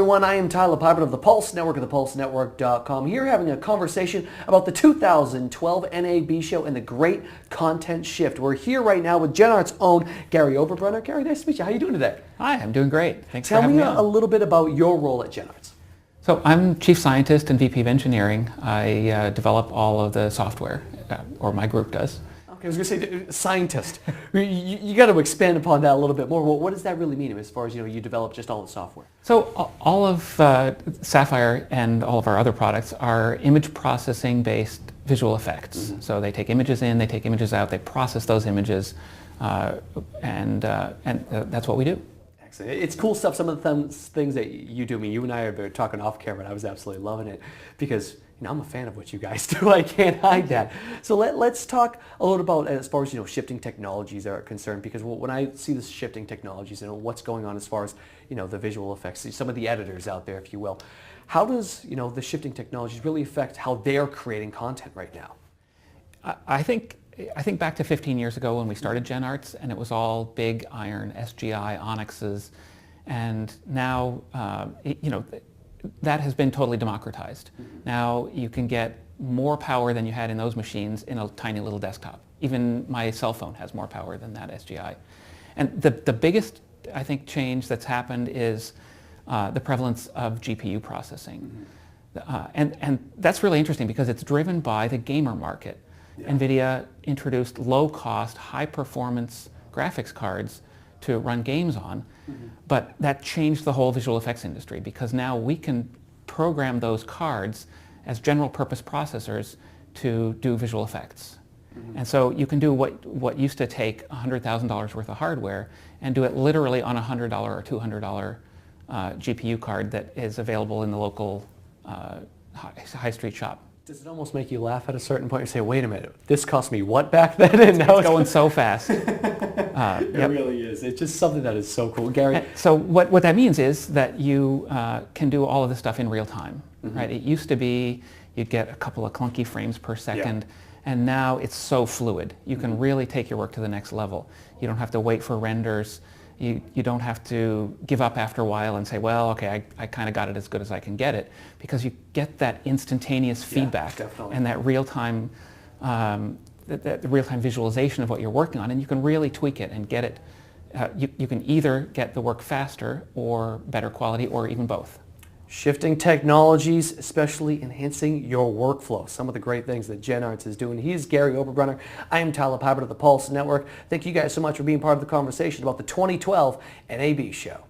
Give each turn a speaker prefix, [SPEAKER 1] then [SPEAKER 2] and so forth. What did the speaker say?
[SPEAKER 1] everyone. I am Tyler Pyburn of the Pulse Network of thepulsenetwork.com. Here having a conversation about the 2012 NAB show and the great content shift. We're here right now with GenArts' own Gary Oberbrunner. Gary, nice to meet you. How are you doing today?
[SPEAKER 2] Hi, I'm doing great. Thanks for having me on.
[SPEAKER 1] Tell me a little bit about your role at GenArts.
[SPEAKER 2] So I'm Chief Scientist and VP of Engineering. I develop all of the software, or my group does.
[SPEAKER 1] Okay, I was going to say scientist. you got to expand upon that a little bit more. Well, what does that really mean as far as you develop just all the software?
[SPEAKER 2] So all of Sapphire and all of our other products are image processing based visual effects. Mm-hmm. So they take images in, they take images out, they process those images, and that's what we do.
[SPEAKER 1] Excellent. It's cool stuff. Some of the things that you do. I mean, you and I are talking off camera, and I was absolutely loving it because I'm a fan of what you guys do. I can't hide that. So let's talk a little about as far as shifting technologies are concerned, because when I see this shifting technologies and what's going on as far as the visual effects, some of the editors out there, if you will, how does the shifting technologies really affect how they're creating content right now?
[SPEAKER 2] I think back to 15 years ago when we started GenArts, and it was all big iron SGI Onyxes, and now that has been totally democratized. Mm-hmm. Now you can get more power than you had in those machines in a tiny little desktop. Even my cell phone has more power than that SGI. And the biggest, I think, change that's happened is the prevalence of GPU processing. Mm-hmm. And that's really interesting because it's driven by the gamer market. Yeah. NVIDIA introduced low-cost, high-performance graphics cards to run games on, mm-hmm. but that changed the whole visual effects industry because now we can program those cards as general-purpose processors to do visual effects. Mm-hmm. And so you can do what used to take $100,000 worth of hardware and do it literally on a $100 or $200 GPU card that is available in the local high street shop.
[SPEAKER 1] Does it almost make you laugh at a certain point and say, wait a minute, this cost me what back then? And now
[SPEAKER 2] it's going so fast.
[SPEAKER 1] It really is. It's just something that is so cool. Gary?
[SPEAKER 2] So what that means is that you can do all of this stuff in real time, mm-hmm. right? It used to be you'd get a couple of clunky frames per second, and now it's so fluid. You can really take your work to the next level. You don't have to wait for renders. You don't have to give up after a while and say, well, okay, I kind of got it as good as I can get it, because you get that instantaneous feedback and that real-time that real-time visualization of what you're working on, and you can really tweak it and get it. You can either get the work faster or better quality or even both.
[SPEAKER 1] Shifting technologies, especially enhancing your workflow. Some of the great things that GenArts is doing. He's Gary Oberbrunner. I am Tyler Pyburn of the Pulse Network. Thank you guys so much for being part of the conversation about the 2012 NAB show.